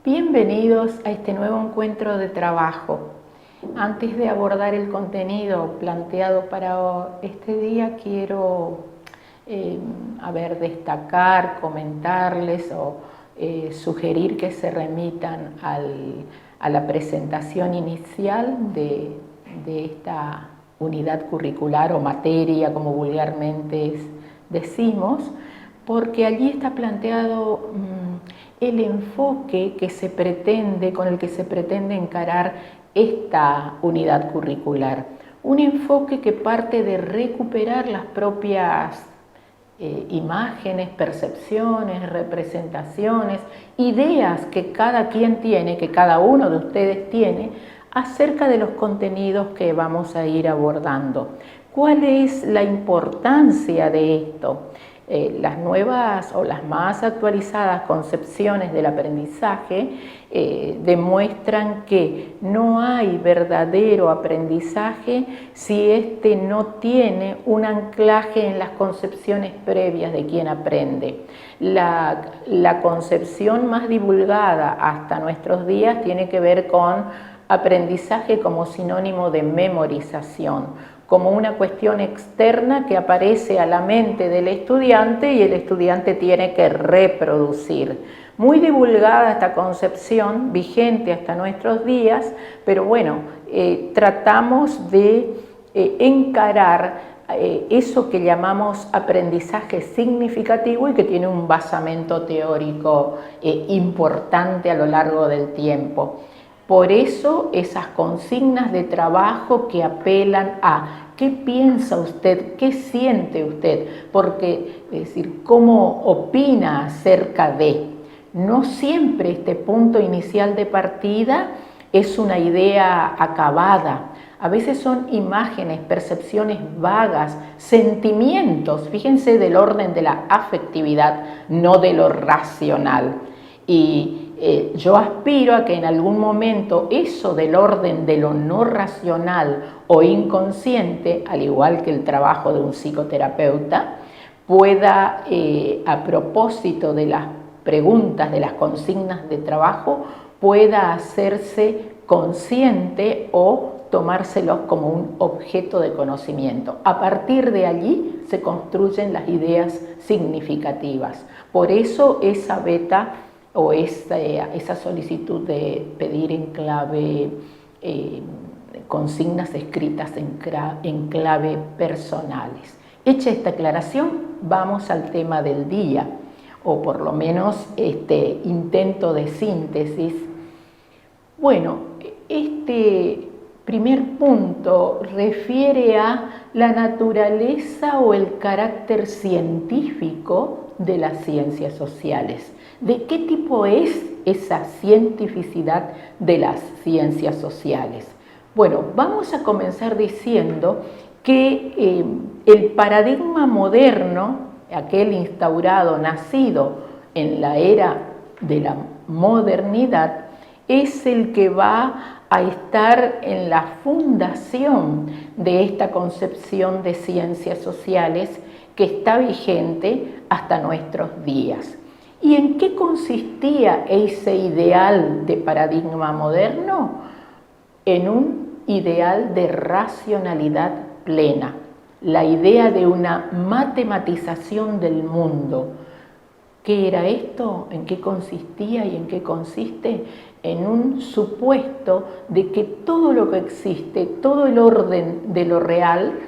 Bienvenidos a este nuevo encuentro de trabajo. Antes de abordar el contenido planteado para este día, quiero destacar, comentarles o sugerir que se remitan a la presentación inicial de esta unidad curricular o materia, como vulgarmente decimos, porque allí está planteado el enfoque con el que se pretende encarar esta unidad curricular. Un enfoque que parte de recuperar las propias imágenes, percepciones, representaciones, ideas que cada quien tiene, que cada uno de ustedes tiene, acerca de los contenidos que vamos a ir abordando. ¿Cuál es la importancia de esto? Las nuevas o las más actualizadas concepciones del aprendizaje demuestran que no hay verdadero aprendizaje si éste no tiene un anclaje en las concepciones previas de quien aprende. La concepción más divulgada hasta nuestros días tiene que ver con aprendizaje como sinónimo de memorización, como una cuestión externa que aparece a la mente del estudiante y el estudiante tiene que reproducir. Muy divulgada esta concepción, vigente hasta nuestros días, pero bueno, tratamos de encarar eso que llamamos aprendizaje significativo y que tiene un basamento teórico importante a lo largo del tiempo. Por eso esas consignas de trabajo que apelan a ¿qué piensa usted? ¿Qué siente usted? Porque, es decir, ¿cómo opina acerca de? No siempre este punto inicial de partida es una idea acabada. A veces son imágenes, percepciones vagas, sentimientos, fíjense, del orden de la afectividad, no de lo racional. Y yo aspiro a que en algún momento eso del orden de lo no racional o inconsciente, al igual que el trabajo de un psicoterapeuta, pueda, a propósito de las preguntas, de las consignas de trabajo, pueda hacerse consciente o tomárselos como un objeto de conocimiento. A partir de allí se construyen las ideas significativas. Por eso esa beta o esa solicitud de pedir en clave, consignas escritas en clave personales. Hecha esta aclaración, vamos al tema del día, o por lo menos este intento de síntesis. Bueno, este primer punto refiere a la naturaleza o el carácter científico de las ciencias sociales. ¿De qué tipo es esa cientificidad de las ciencias sociales? Bueno, vamos a comenzar diciendo que el paradigma moderno, aquel instaurado, nacido en la era de la modernidad, es el que va a estar en la fundación de esta concepción de ciencias sociales que está vigente hasta nuestros días. ¿Y en qué consistía ese ideal de paradigma moderno? En un ideal de racionalidad plena, la idea de una matematización del mundo. ¿Qué era esto? ¿En qué consistía y en qué consiste? En un supuesto de que todo lo que existe, todo el orden de lo real,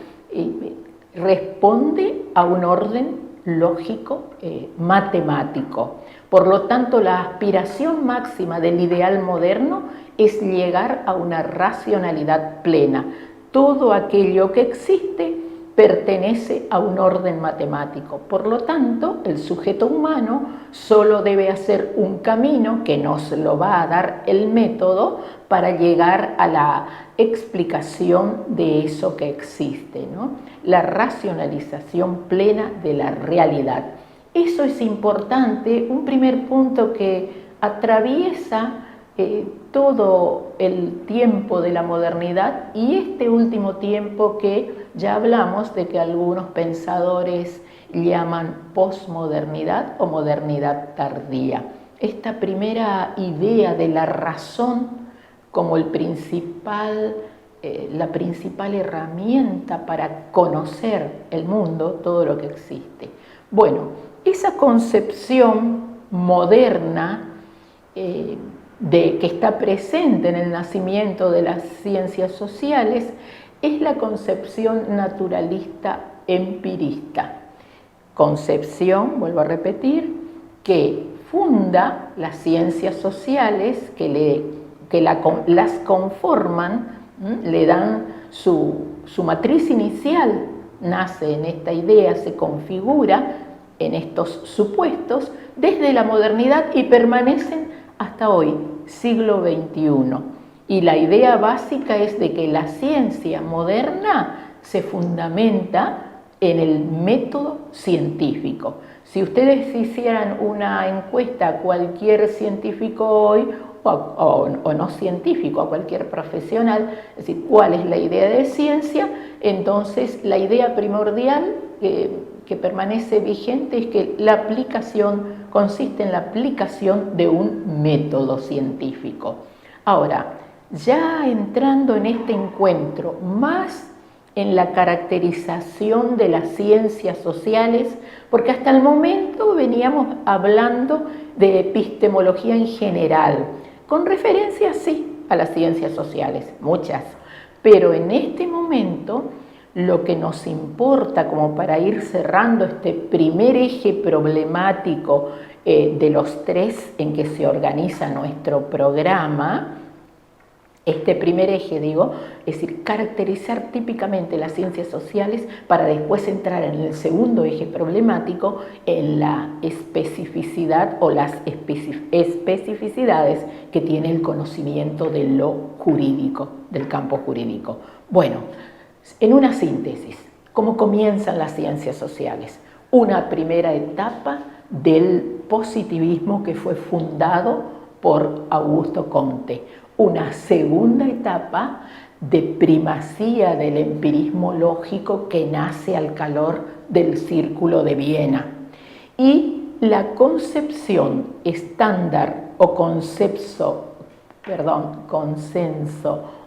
responde a un orden lógico, matemático. Por lo tanto, la aspiración máxima del ideal moderno es llegar a una racionalidad plena. Todo aquello que existe pertenece a un orden matemático. Por lo tanto, el sujeto humano solo debe hacer un camino que nos lo va a dar el método para llegar a la explicación de eso que existe, ¿no? La racionalización plena de la realidad. Eso es importante, un primer punto que atraviesa todo el tiempo de la modernidad y este último tiempo que ya hablamos de que algunos pensadores llaman posmodernidad o modernidad tardía. esta primera idea de la razón como la principal herramienta para conocer el mundo, todo lo que existe. Bueno, esa concepción moderna que está presente en el nacimiento de las ciencias sociales es la concepción naturalista empirista. Concepción, vuelvo a repetir, que funda las ciencias sociales, las conforman, le dan su matriz inicial, nace en esta idea, se configura en estos supuestos desde la modernidad y permanecen hasta hoy, siglo XXI. Y la idea básica es de que la ciencia moderna se fundamenta en el método científico. Si ustedes hicieran una encuesta a cualquier científico hoy, o no científico, a cualquier profesional, es decir, ¿cuál es la idea de ciencia? Entonces, la idea primordial que permanece vigente es que la aplicación consiste en la aplicación de un método científico. Ahora, ya entrando en este encuentro, más en la caracterización de las ciencias sociales, porque hasta el momento veníamos hablando de epistemología en general, con referencia sí a las ciencias sociales, muchas, pero en este momento lo que nos importa como para ir cerrando este primer eje problemático de los tres en que se organiza nuestro programa, este primer eje, digo, es decir, caracterizar típicamente las ciencias sociales para después entrar en el segundo eje problemático, en la especificidad o las especificidades que tiene el conocimiento de lo jurídico, del campo jurídico. Bueno, en una síntesis, ¿cómo comienzan las ciencias sociales? Una primera etapa del positivismo que fue fundado por Augusto Comte. Una segunda etapa de primacía del empirismo lógico que nace al calor del Círculo de Viena. Y la concepción estándar o consenso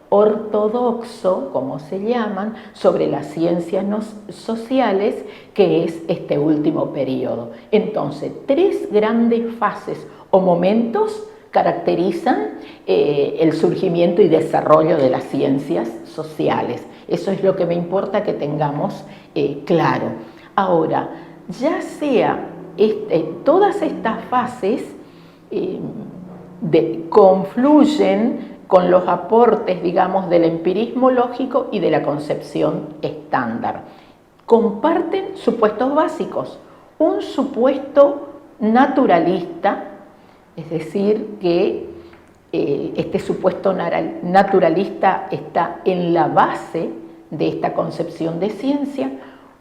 ortodoxo, como se llaman, sobre las ciencias sociales, que es este último periodo. Entonces, tres grandes fases o momentos caracterizan el surgimiento y desarrollo de las ciencias sociales. Eso es lo que me importa que tengamos claro. Ahora, ya sea todas estas fases confluyen con los aportes, digamos, del empirismo lógico y de la concepción estándar. Comparten supuestos básicos. Un supuesto naturalista, es decir, que este supuesto naturalista está en la base de esta concepción de ciencia,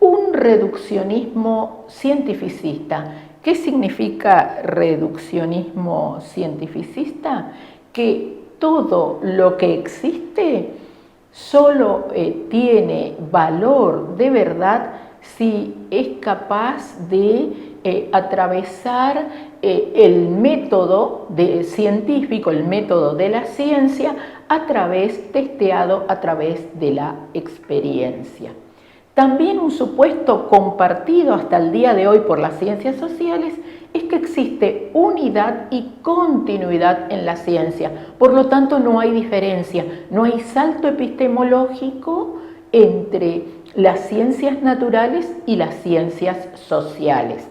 un reduccionismo cientificista. ¿Qué significa reduccionismo cientificista? Que todo lo que existe solo tiene valor de verdad si es capaz de atravesar el método científico, el método de la ciencia, testeado a través de la experiencia. También un supuesto compartido hasta el día de hoy por las ciencias sociales es que existe unidad y continuidad en la ciencia. Por lo tanto, no hay diferencia, no hay salto epistemológico entre las ciencias naturales y las ciencias sociales.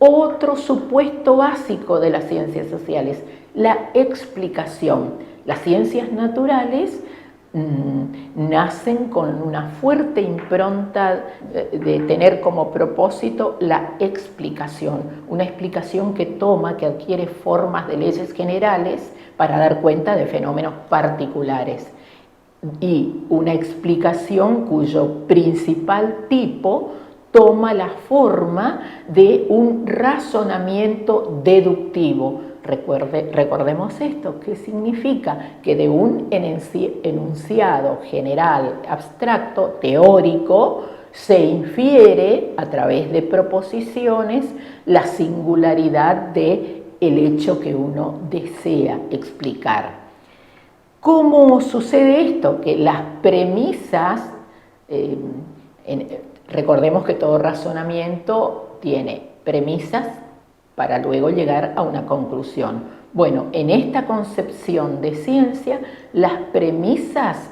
Otro supuesto básico de las ciencias sociales, la explicación. Las ciencias naturales nacen con una fuerte impronta de tener como propósito la explicación, una explicación que adquiere formas de leyes generales para dar cuenta de fenómenos particulares, y una explicación cuyo principal tipo toma la forma de un razonamiento deductivo. Recordemos esto, ¿qué significa? Que de un enunciado general, abstracto, teórico, se infiere a través de proposiciones la singularidad de el hecho que uno desea explicar. ¿Cómo sucede esto? Que las premisas, recordemos que todo razonamiento tiene premisas para luego llegar a una conclusión. Bueno, en esta concepción de ciencia, las premisas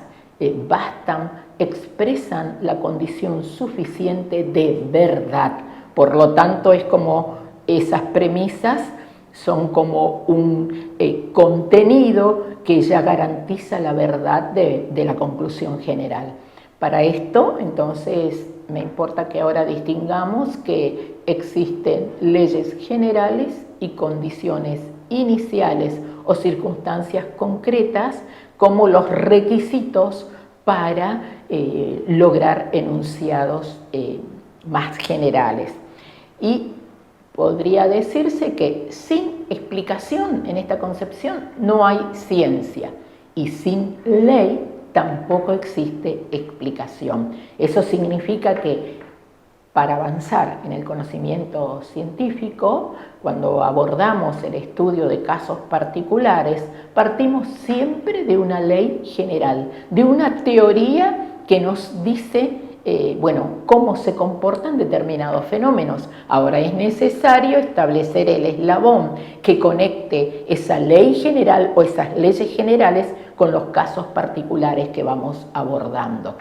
bastan, expresan la condición suficiente de verdad. Por lo tanto, es como esas premisas son como un contenido que ya garantiza la verdad de la conclusión general. Para esto, entonces, me importa que ahora distingamos que existen leyes generales y condiciones iniciales o circunstancias concretas como los requisitos para lograr enunciados más generales. Y podría decirse que sin explicación en esta concepción no hay ciencia y sin ley tampoco existe explicación. Eso significa que para avanzar en el conocimiento científico, cuando abordamos el estudio de casos particulares, partimos siempre de una ley general, de una teoría que nos dice cómo se comportan determinados fenómenos. Ahora es necesario establecer el eslabón que conecte esa ley general o esas leyes generales con los casos particulares que vamos abordando.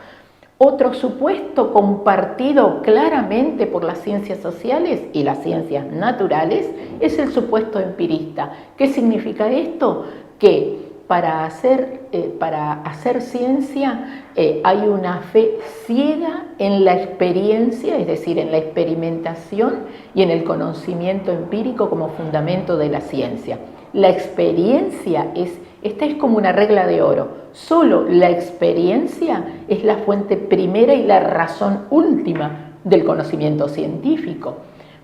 Otro supuesto compartido claramente por las ciencias sociales y las ciencias naturales es el supuesto empirista. ¿Qué significa esto? Que para hacer ciencia hay una fe ciega en la experiencia, es decir, en la experimentación y en el conocimiento empírico como fundamento de la ciencia. La experiencia esta es como una regla de oro. Solo la experiencia es la fuente primera y la razón última del conocimiento científico.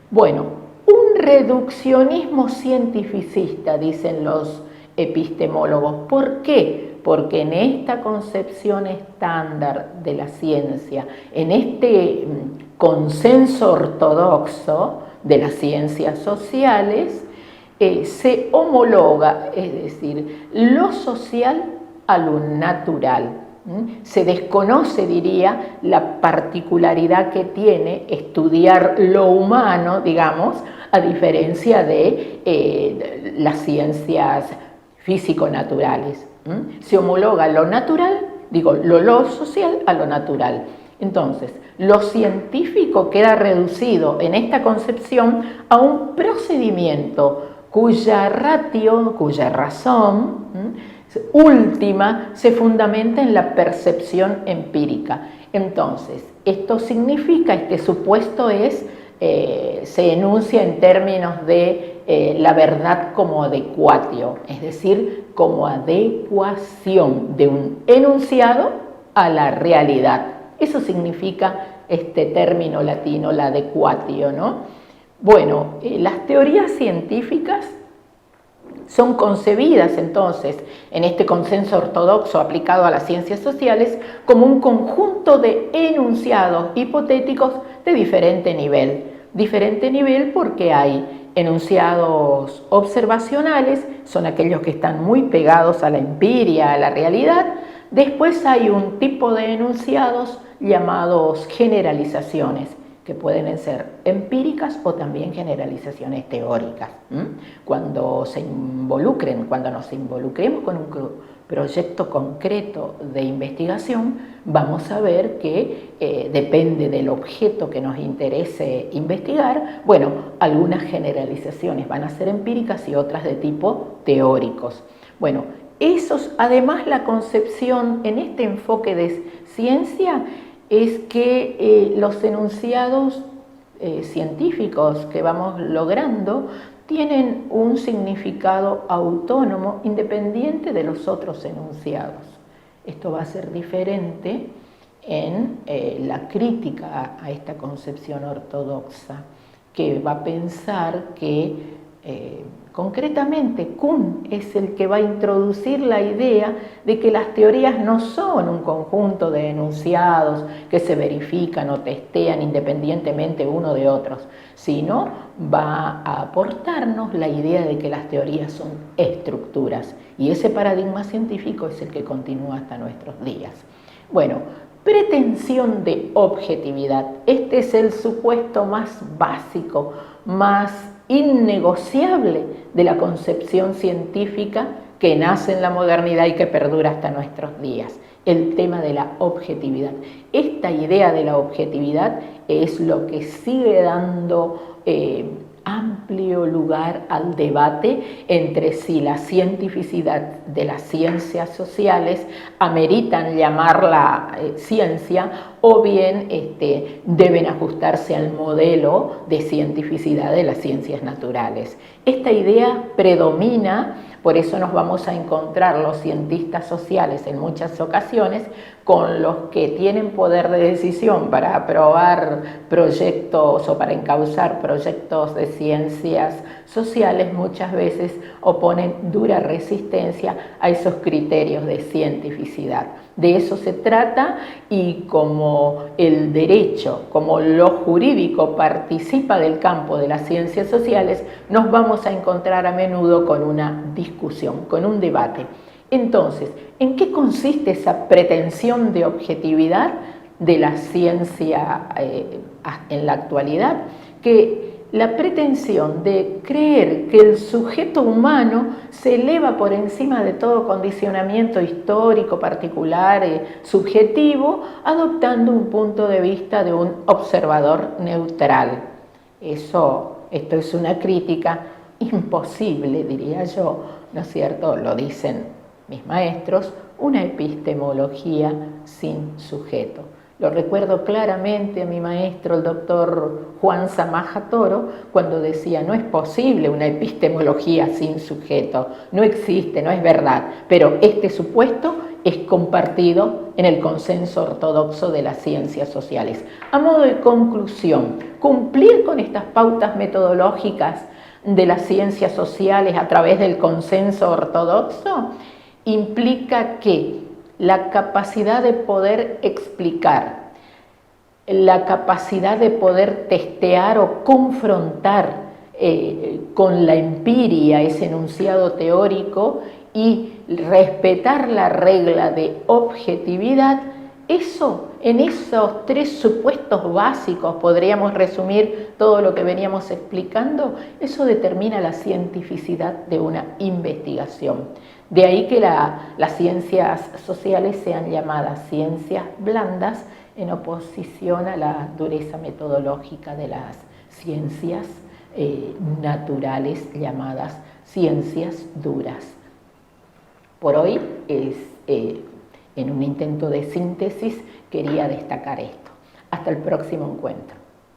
Bueno, un reduccionismo cientificista, dicen los epistemólogos. ¿Por qué? Porque en esta concepción estándar de la ciencia, en este consenso ortodoxo de las ciencias sociales, se homologa, es decir, lo social a lo natural. Se desconoce, diría, la particularidad que tiene estudiar lo humano, digamos, a diferencia de las ciencias físico-naturales. Se homologa lo natural, lo social a lo natural. Entonces, lo científico queda reducido en esta concepción a un procedimiento cuya ratio, cuya razón última se fundamenta en la percepción empírica. Entonces, esto significa, este supuesto se enuncia en términos de la verdad como adecuatio, es decir, como adecuación de un enunciado a la realidad. Eso significa este término latino, la adecuatio, ¿no? Bueno, las teorías científicas son concebidas entonces en este consenso ortodoxo aplicado a las ciencias sociales como un conjunto de enunciados hipotéticos de diferente nivel. Diferente nivel porque hay enunciados observacionales, son aquellos que están muy pegados a la empiria, a la realidad. Después hay un tipo de enunciados llamados generalizaciones, que pueden ser empíricas o también generalizaciones teóricas. Cuando nos involucremos con un proyecto concreto de investigación, vamos a ver que depende del objeto que nos interese investigar, algunas generalizaciones van a ser empíricas y otras de tipo teóricos. Además la concepción en este enfoque de ciencia es que los enunciados científicos que vamos logrando tienen un significado autónomo, independiente de los otros enunciados. Esto va a ser diferente en la crítica a esta concepción ortodoxa, que va a pensar que Concretamente, Kuhn es el que va a introducir la idea de que las teorías no son un conjunto de enunciados que se verifican o testean independientemente uno de otros, sino va a aportarnos la idea de que las teorías son estructuras, y ese paradigma científico es el que continúa hasta nuestros días. Bueno, pretensión de objetividad. Este es el supuesto más básico, más innegociable de la concepción científica que nace en la modernidad y que perdura hasta nuestros días, el tema de la objetividad. Esta idea de la objetividad es lo que sigue dando amplio lugar al debate entre si la cientificidad de las ciencias sociales ameritan llamarla ciencia o bien deben ajustarse al modelo de cientificidad de las ciencias naturales. Esta idea predomina, por eso nos vamos a encontrar los cientistas sociales en muchas ocasiones con los que tienen poder de decisión para aprobar proyectos o para encauzar proyectos de ciencias sociales, muchas veces oponen dura resistencia a esos criterios de cientificidad. De eso se trata, y como el derecho, como lo jurídico participa del campo de las ciencias sociales, nos vamos a encontrar a menudo con una discusión, con un debate. Entonces, ¿en qué consiste esa pretensión de objetividad de la ciencia en la actualidad? Que la pretensión de creer que el sujeto humano se eleva por encima de todo condicionamiento histórico, particular, subjetivo, adoptando un punto de vista de un observador neutral. Esto es una crítica imposible, diría yo, ¿no es cierto? Lo dicen mis maestros, una epistemología sin sujeto. Lo recuerdo claramente a mi maestro, el doctor Juan Samaja Toro, cuando decía: no es posible una epistemología sin sujeto, no existe, no es verdad, pero este supuesto es compartido en el consenso ortodoxo de las ciencias sociales. A modo de conclusión, cumplir con estas pautas metodológicas de las ciencias sociales a través del consenso ortodoxo implica que la capacidad de poder explicar, la capacidad de poder testear o confrontar con la empiria ese enunciado teórico y respetar la regla de objetividad, eso, en esos tres supuestos básicos, podríamos resumir todo lo que veníamos explicando, eso determina la cientificidad de una investigación. De ahí que las ciencias sociales sean llamadas ciencias blandas en oposición a la dureza metodológica de las ciencias naturales llamadas ciencias duras. Por hoy, en un intento de síntesis, quería destacar esto. Hasta el próximo encuentro.